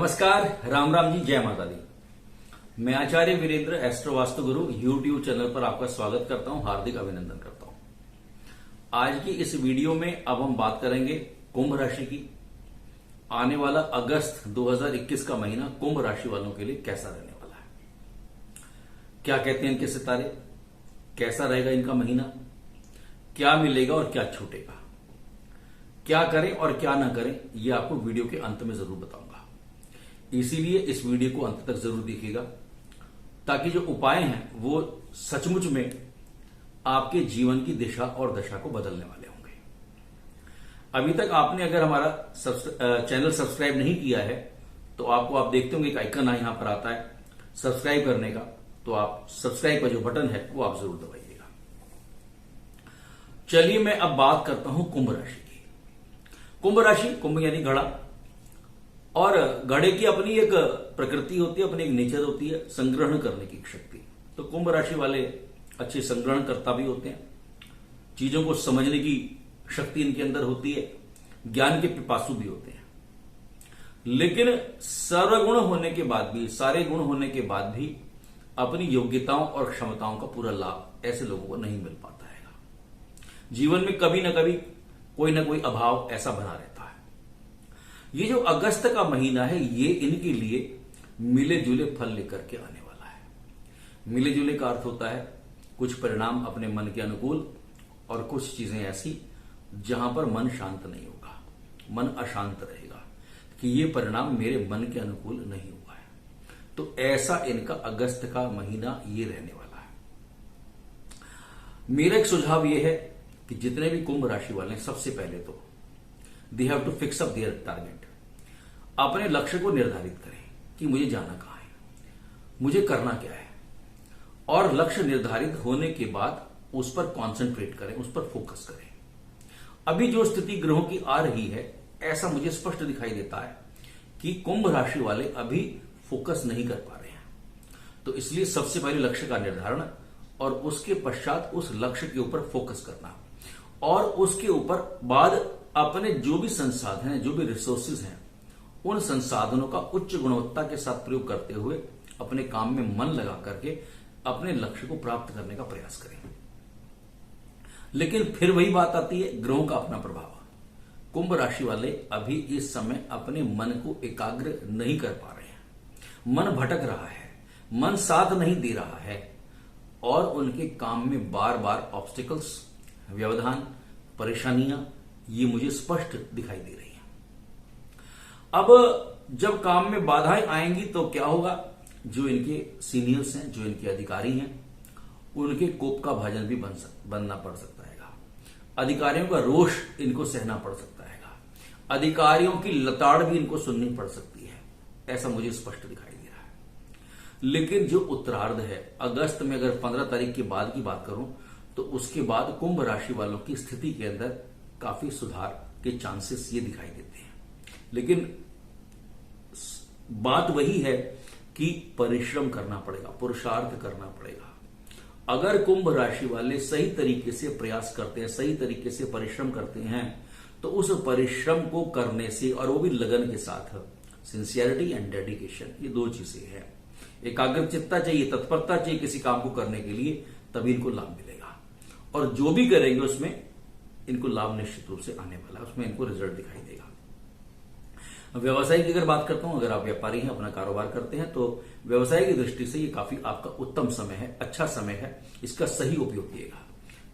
नमस्कार, राम राम जी, जय माता दी। मैं आचार्य वीरेंद्र एस्ट्रो वास्तु गुरु यूट्यूब चैनल पर आपका स्वागत करता हूं, हार्दिक अभिनंदन करता हूं। आज की इस वीडियो में अब हम बात करेंगे कुंभ राशि की। आने वाला अगस्त 2021 का महीना कुंभ राशि वालों के लिए कैसा रहने वाला है, क्या कहते हैं इनके सितारे, कैसा रहेगा इनका महीना, क्या मिलेगा और क्या छूटेगा, क्या करें और क्या ना करें, ये आपको वीडियो के अंत में जरूर बताऊंगा। इसीलिए इस वीडियो को अंत तक जरूर देखिएगा ताकि जो उपाय हैं वो सचमुच में आपके जीवन की दिशा और दशा को बदलने वाले होंगे। अभी तक आपने अगर हमारा चैनल सब्सक्राइब नहीं किया है तो आप देखते होंगे एक आइकन यहां पर आता है सब्सक्राइब करने का, तो आप सब्सक्राइब का जो बटन है वो आप जरूर दबाइएगा। चलिए मैं अब बात करता हूं कुंभ राशि की। कुंभ राशि, कुंभ यानी घड़ा, और घड़े की अपनी एक प्रकृति होती है, अपनी एक नेचर होती है, संग्रहण करने की शक्ति। तो कुंभ राशि वाले अच्छे संग्रहणकर्ता भी होते हैं, चीजों को समझने की शक्ति इनके अंदर होती है, ज्ञान के पिपासु भी होते हैं। लेकिन सर्वगुण होने के बाद भी, सारे गुण होने के बाद भी अपनी योग्यताओं और क्षमताओं का पूरा लाभ ऐसे लोगों को नहीं मिल पाता है। जीवन में कभी ना कभी कोई ना कोई अभाव ऐसा बना रहता है। ये जो अगस्त का महीना है ये इनके लिए मिले जुले फल लेकर के आने वाला है। मिले जुले का अर्थ होता है कुछ परिणाम अपने मन के अनुकूल और कुछ चीजें ऐसी जहां पर मन शांत नहीं होगा, मन अशांत रहेगा कि ये परिणाम मेरे मन के अनुकूल नहीं हुआ है। तो ऐसा इनका अगस्त का महीना ये रहने वाला है। मेरा एक सुझाव ये है कि जितने भी कुंभ राशि वाले हैं, सबसे पहले तो they have to fix up their target. अपने लक्ष्य को निर्धारित करें कि मुझे जाना कहां है, मुझे करना क्या है, और लक्ष्य निर्धारित होने के बाद उस पर कॉन्सेंट्रेट करें, उस पर फोकस करें। अभी जो स्थिति ग्रहों की आ रही है, ऐसा मुझे स्पष्ट दिखाई देता है कि कुंभ राशि वाले अभी फोकस नहीं कर पा रहे हैं। तो इसलिए सबसे पहले लक्ष्य का निर्धारण और उसके पश्चात उस लक्ष्य के ऊपर फोकस करना, और उसके ऊपर बाद अपने जो भी संसाधन हैं, जो भी रिसोर्सेज हैं, उन संसाधनों का उच्च गुणवत्ता के साथ प्रयोग करते हुए अपने काम में मन लगा करके अपने लक्ष्य को प्राप्त करने का प्रयास करें। लेकिन फिर वही बात आती है, ग्रहों का अपना प्रभाव। कुंभ राशि वाले अभी इस समय अपने मन को एकाग्र नहीं कर पा रहे हैं, मन भटक रहा है, मन साथ नहीं दे रहा है, और उनके काम में बार बार ऑब्स्टिकल्स, व्यवधान, परेशानियां ये मुझे स्पष्ट दिखाई दे रही हैं। अब जब काम में बाधाएं आएंगी तो क्या होगा, जो इनके सीनियर्स हैं, जो इनके अधिकारी हैं, उनके कोप का भाजन भी बनना पड़ सकता है। अधिकारियों का रोष इनको सहना पड़ सकता है, अधिकारियों की लताड़ भी इनको सुननी पड़ सकती है, ऐसा मुझे स्पष्ट दिखाई दे रहा है। लेकिन जो उत्तरार्ध है, अगस्त में अगर 15 तारीख के बाद की बात करूं तो उसके बाद कुंभ राशि वालों की स्थिति के अंदर काफी सुधार के चांसेस ये दिखाई देते हैं। लेकिन बात वही है कि परिश्रम करना पड़ेगा, पुरुषार्थ करना पड़ेगा। अगर कुंभ राशि वाले सही तरीके से प्रयास करते हैं, सही तरीके से परिश्रम करते हैं, तो उस परिश्रम को करने से, और वो भी लगन के साथ, सिंसियरिटी एंड डेडिकेशन, ये दो चीजें हैं। एकाग्रचित्ता चाहिए, तत्परता चाहिए किसी काम को करने के लिए, तभी इनको लाभ मिलेगा। और जो भी करेंगे उसमें इनको लाभ निश्चित रूप से आने वाला है, उसमें इनको रिजल्ट दिखाई देगा। व्यवसाय की अगर बात करता हूं, अगर आप व्यापारी हैं, अपना कारोबार करते हैं, तो व्यवसाय की दृष्टि से ये काफी आपका उत्तम समय है, अच्छा समय है, इसका सही उपयोग कीजिएगा।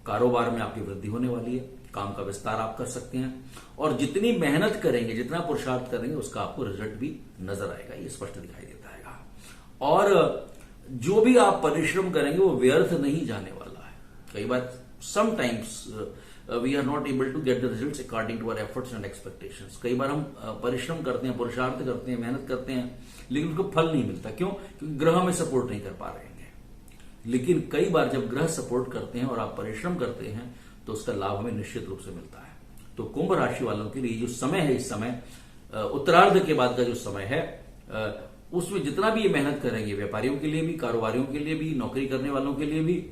कारोबार में आपकी वृद्धि होने वाली है, काम का विस्तार आप कर सकते हैं, और जितनी मेहनत करेंगे, जितना पुरुषार्थ करेंगे, उसका आपको रिजल्ट भी नजर आएगा, ये स्पष्ट दिखाई देता है। और जो भी आप परिश्रम करेंगे वो व्यर्थ नहीं जाने वाला है। कई बार sometimes we are not able to get the results according to our efforts and expectations. कई बार हम परिश्रम करते हैं, पुरुषार्थ करते हैं, मेहनत करते हैं, लेकिन उसको फल नहीं मिलता। क्यों? क्योंकि ग्रह हमें सपोर्ट नहीं कर पा रहे हैं। लेकिन कई बार जब ग्रह सपोर्ट करते हैं और आप परिश्रम करते हैं तो उसका लाभ हमें निश्चित रूप से मिलता है। तो कुंभ राशि वालों के लिए जो समय है, इस समय उत्तरार्ध के बाद का जो समय है, उसमें जितना भी ये मेहनत करेंगे, व्यापारियों के लिए भी, कारोबारियों के लिए भी, नौकरी करने वालों के लिए भी,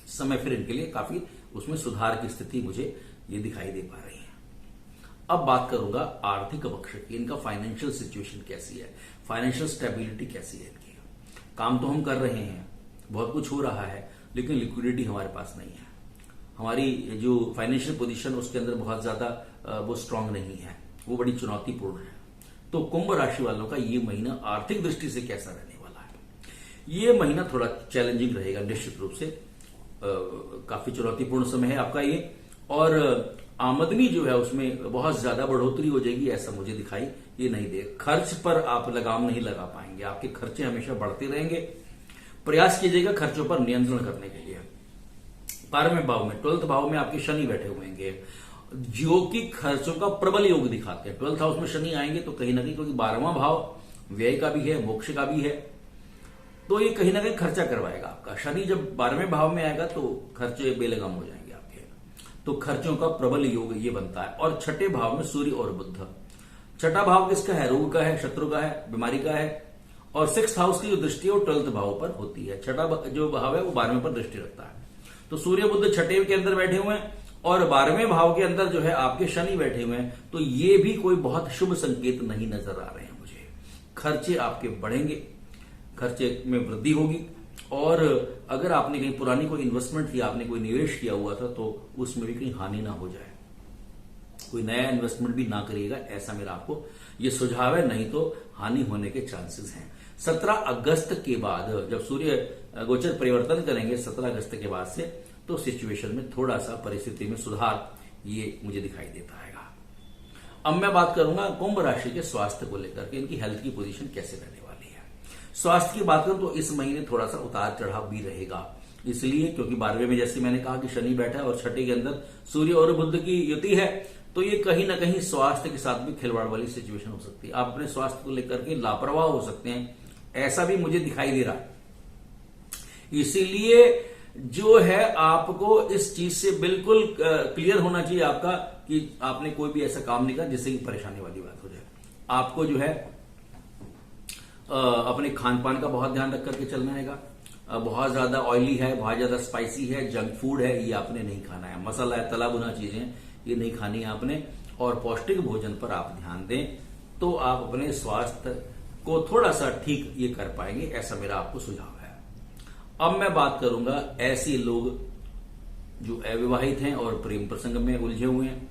समय फिर इनके लिए काफी उसमें सुधार की स्थिति मुझे ये दिखाई दे पा रही है। अब बात करूंगा आर्थिक पक्ष की, इनका फाइनेंशियल सिचुएशन कैसी है, फाइनेंशियल स्टेबिलिटी कैसी है इनकी। काम तो हम कर रहे हैं, बहुत कुछ हो रहा है, लेकिन लिक्विडिटी हमारे पास नहीं है। हमारी जो फाइनेंशियल पोजीशन उसके अंदर बहुत ज्यादा वो स्ट्रांग नहीं है, वो बड़ी चुनौतीपूर्ण है। तो कुंभ राशि वालों का ये महीना आर्थिक दृष्टि से कैसा रहने वाला है? ये महीना थोड़ा चैलेंजिंग रहेगा निश्चित रूप से। काफी चुनौतीपूर्ण समय है आपका ये, और आमदनी जो है उसमें बहुत ज्यादा बढ़ोतरी हो जाएगी ऐसा मुझे दिखाई ये नहीं दे। खर्च पर आप लगाम नहीं लगा पाएंगे, आपके खर्चे हमेशा बढ़ते रहेंगे। प्रयास कीजिएगा खर्चों पर नियंत्रण करने के लिए। 12वें भाव में, 12th भाव में आपके शनि बैठे हुए हैं, जो कि खर्चों का प्रबल योग दिखाते हैं। 12th हाउस में शनि आएंगे तो कहीं ना कहीं, क्योंकि 12वां भाव व्यय का भी है, मोक्ष का भी है, तो ये कहीं ना कहीं खर्चा करवाएगा आपका। शनि जब 12वें भाव में आएगा तो खर्चे बेलगाम हो जाएंगे आपके, तो खर्चों का प्रबल योग ये बनता है। और छठे भाव में सूर्य और बुध। छठा भाव किसका है? रोग का है, शत्रु का है, बीमारी का है। और 6th हाउस की जो दृष्टि है वो 12th भाव पर होती है। छठा जो भाव है वो 12वें पर दृष्टि रखता है। तो सूर्य बुध छठे के अंदर बैठे हुए हैं और 12वें भाव के अंदर जो है आपके शनि बैठे हुए हैं, तो ये भी कोई बहुत शुभ संकेत नहीं नजर आ रहे हैं मुझे। खर्चे आपके बढ़ेंगे, खर्चे में वृद्धि होगी, और अगर आपने कहीं पुरानी कोई इन्वेस्टमेंट थी, आपने कोई निवेश किया हुआ था, तो उसमें भी कहीं हानि ना हो जाए। कोई नया इन्वेस्टमेंट भी ना करिएगा, ऐसा मेरा आपको ये सुझाव है, नहीं तो हानि होने के चांसेस हैं। 17 अगस्त के बाद जब सूर्य गोचर परिवर्तन करेंगे 17 अगस्त के बाद से, तो सिचुएशन में थोड़ा सा परिस्थिति में सुधार ये मुझे दिखाई देता है। अब मैं बात करूंगा कुंभ राशि के स्वास्थ्य को लेकर के, इनकी हेल्थ की पोजीशन कैसे रहने वाली है। स्वास्थ्य की बात करूं तो इस महीने थोड़ा सा उतार चढ़ाव भी रहेगा, इसलिए क्योंकि 12वें में जैसे मैंने कहा कि शनि बैठा है और छठे के अंदर सूर्य और बुध की युति है, तो ये कहीं ना कहीं स्वास्थ्य के साथ भी खिलवाड़ वाली सिचुएशन हो सकती है। आप अपने स्वास्थ्य को लेकर के लापरवाह हो सकते हैं, ऐसा भी मुझे दिखाई दे रहा है। इसीलिए जो है आपको इस चीज से बिल्कुल क्लियर होना चाहिए आपका कि आपने कोई भी ऐसा काम नहीं करा जिससे कि परेशानी वाली बात हो जाए। आपको जो है अपने खान पान का बहुत ध्यान रख करके चलना है। बहुत ज्यादा ऑयली है, बहुत ज्यादा स्पाइसी है, जंक फूड है, ये आपने नहीं खाना है। मसाला है, तला भुना चीजें ये नहीं खानी है आपने, और पौष्टिक भोजन पर आप ध्यान दें, तो आप अपने स्वास्थ्य को थोड़ा सा ठीक ये कर पाएंगे, ऐसा मेरा आपको सुझाव है। अब मैं बात करूंगा ऐसे लोग जो अविवाहित हैं और प्रेम प्रसंग में उलझे हुए हैं,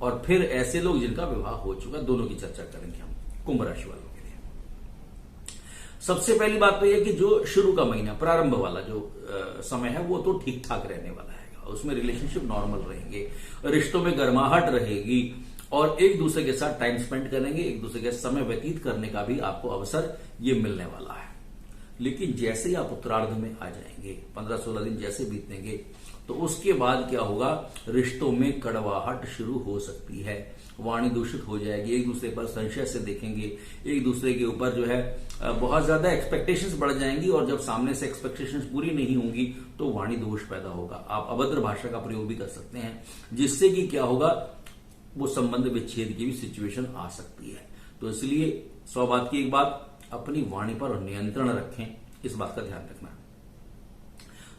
और फिर ऐसे लोग जिनका विवाह हो चुका, दोनों की चर्चा करेंगे हम कुंभ राशि वालों के लिए। सबसे पहली बात तो यह कि जो शुरू का महीना, प्रारंभ वाला जो समय है, वो तो ठीक ठाक रहने वाला है। उसमें रिलेशनशिप नॉर्मल रहेंगे, रिश्तों में गर्माहट रहेगी, और एक दूसरे के साथ टाइम स्पेंड करेंगे, एक दूसरे के समय व्यतीत करने का भी आपको अवसर ये मिलने वाला है। लेकिन जैसे ही आप उत्तरार्ध में आ जाएंगे, 15-16 दिन जैसे बीतेंगे, तो उसके बाद क्या होगा, रिश्तों में कड़वाहट शुरू हो सकती है, वाणी दूषित हो जाएगी, एक दूसरे पर संशय से देखेंगे, एक दूसरे के ऊपर जो है बहुत ज्यादा एक्सपेक्टेशंस बढ़ जाएंगी, और जब सामने से एक्सपेक्टेशंस पूरी नहीं होंगी तो वाणी दोष पैदा होगा। आप अभद्र भाषा का प्रयोग भी कर सकते हैं, जिससे कि क्या होगा, वो संबंध विच्छेद की भी सिचुएशन आ सकती है। तो इसलिए 100 बात की एक बात, अपनी वाणी पर नियंत्रण रखें, इस बात का ध्यान रखना।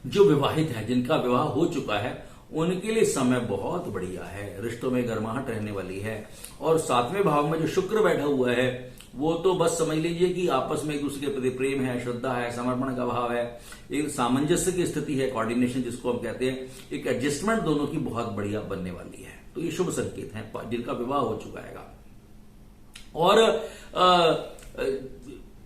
जो विवाहित हैं, जिनका विवाह हो चुका है, उनके लिए समय बहुत बढ़िया है, रिश्तों में गर्माहट रहने वाली है। और 7वें भाव में जो शुक्र बैठा हुआ है, वो तो बस समझ लीजिए कि आपस में एक दूसरे के प्रति प्रेम है, श्रद्धा है, समर्पण का भाव है, एक सामंजस्य की स्थिति है, कोऑर्डिनेशन जिसको हम कहते हैं, एक एडजस्टमेंट दोनों की बहुत बढ़िया बनने वाली है। तो ये शुभ संकेत है जिनका विवाह हो चुका है। और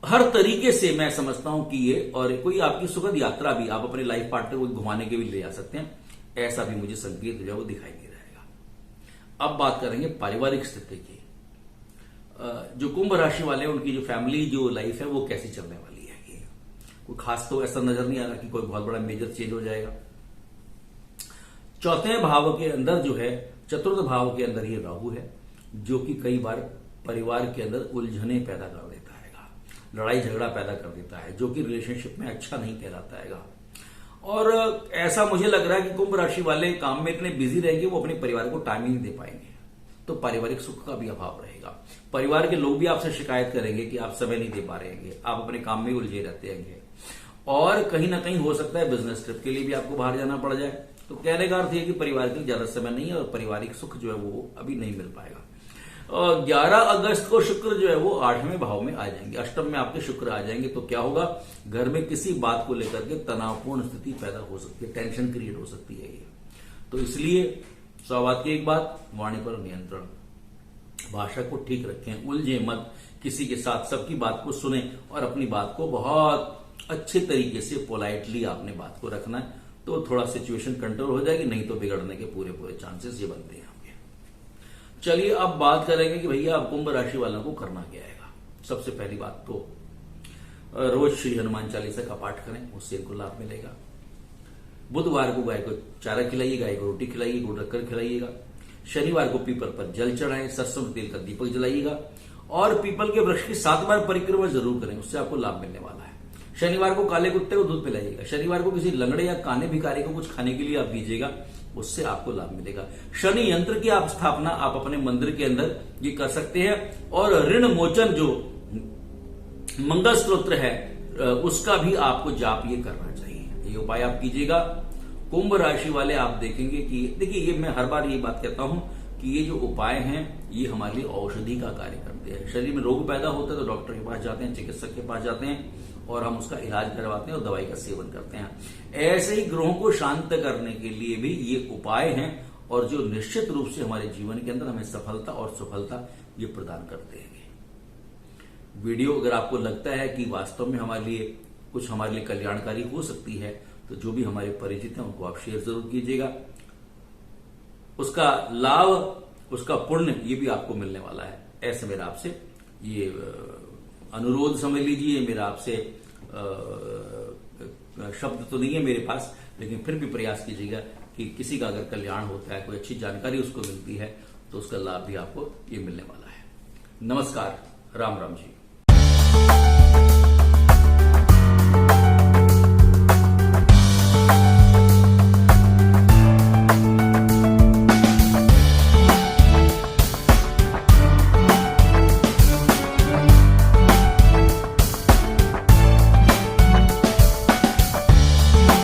हर तरीके से मैं समझता हूं कि ये, और कोई आपकी सुखद यात्रा भी, आप अपने लाइफ पार्टनर को घुमाने के भी ले जा सकते हैं, ऐसा भी मुझे संकेत जो है वो दिखाई दे रहेगा। अब बात करेंगे पारिवारिक स्थिति की। जो कुंभ राशि वाले हैं, उनकी जो फैमिली जो लाइफ है वो कैसी चलने वाली है। ये कोई खास तो ऐसा नजर नहीं आ रहा कि कोई बहुत बड़ा मेजर चेंज हो जाएगा। 4वें भाव के अंदर जो है, 4th भाव के अंदर ये राहु है, जो कि कई बार परिवार के अंदर उलझने पैदा कर देता है, लड़ाई झगड़ा पैदा कर देता है, जो कि रिलेशनशिप में अच्छा नहीं कहलाता है। और ऐसा मुझे लग रहा है कि कुंभ राशि वाले काम में इतने बिजी रहेंगे, वो अपने परिवार को टाइम ही नहीं दे पाएंगे, तो पारिवारिक सुख का भी अभाव रहेगा। परिवार के लोग भी आपसे शिकायत करेंगे कि आप समय नहीं दे पा रहे हैं, आप अपने काम में उलझे रहते हैं, और कहीं ना कहीं हो सकता है बिजनेस ट्रिप के लिए भी आपको बाहर जाना पड़ जाए। तो कहने का अर्थ यह कि परिवार के लिए ज्यादा समय नहीं है, और पारिवारिक सुख जो है वो अभी नहीं मिल पाएगा। 11 अगस्त को शुक्र जो है वो 8वें भाव में आ जाएंगे, अष्टम में आपके शुक्र आ जाएंगे। तो क्या होगा, घर में किसी बात को लेकर के तनावपूर्ण स्थिति पैदा हो सकती है, टेंशन क्रिएट हो सकती है ये। तो इसलिए 100 बात की एक बात, वाणी पर नियंत्रण, भाषा को ठीक रखें, उलझे मत किसी के साथ, सबकी बात को सुने और अपनी बात को बहुत अच्छे तरीके से पोलाइटली आपने बात को रखना है, तो थोड़ा सिचुएशन कंट्रोल हो जाएगी, नहीं तो बिगड़ने के पूरे पूरे चांसेस ये बनते हैं आपके। चलिए अब बात करेंगे कि भैया अब कुंभ राशि वालों को करना क्या है। सबसे पहली बात तो रोज श्री हनुमान चालीसा का पाठ करें, उससे इनको लाभ मिलेगा। बुधवार को गाय को चारा खिलाइए, गाय को रोटी खिलाइए, गुड़ रखकर खिलाइएगा। शनिवार को पीपल पर जल चढ़ाएं, सरसों के तेल का दीपक जलाइएगा और पीपल के वृक्ष की 7 बार परिक्रमा जरूर करें, उससे आपको लाभ मिलने वाला है। शनिवार को काले कुत्ते को दूध पिलाइएगा। शनिवार को किसी लंगड़े या काने भिखारी को कुछ खाने के लिए आप दीजिएगा, उससे आपको लाभ मिलेगा। शनि यंत्र की आप स्थापना आप अपने मंदिर के अंदर ये कर सकते हैं और ऋण मोचन जो मंगल स्त्रोत्र है उसका भी आपको जाप ये करना चाहिए। ये उपाय आप कीजिएगा। कुंभ राशि वाले आप देखेंगे कि देखिए, ये मैं हर बार ये बात कहता हूं कि ये जो उपाय हैं ये हमारे लिए औषधि का कार्य करते हैं। शरीर में रोग पैदा होता है तो डॉक्टर के पास जाते हैं, चिकित्सक के पास जाते हैं और हम उसका इलाज करवाते हैं और दवाई का सेवन करते हैं। ऐसे ही ग्रहों को शांत करने के लिए भी ये उपाय हैं और जो निश्चित रूप से हमारे जीवन के अंदर हमें सफलता और सफलता ये प्रदान करते हैं। वीडियो अगर आपको लगता है कि वास्तव में हमारे लिए कल्याणकारी हो सकती है, तो जो भी हमारे परिचित हैं उनको आप शेयर जरूर कीजिएगा। उसका लाभ, उसका पुण्य ये भी आपको मिलने वाला है। ऐसे मेरा आपसे ये अनुरोध समझ लीजिए, मेरा आपसे शब्द तो नहीं है मेरे पास, लेकिन फिर भी प्रयास कीजिएगा कि किसी का अगर कल्याण होता है, कोई अच्छी जानकारी उसको मिलती है, तो उसका लाभ भी आपको ये मिलने वाला है। नमस्कार, राम राम जी।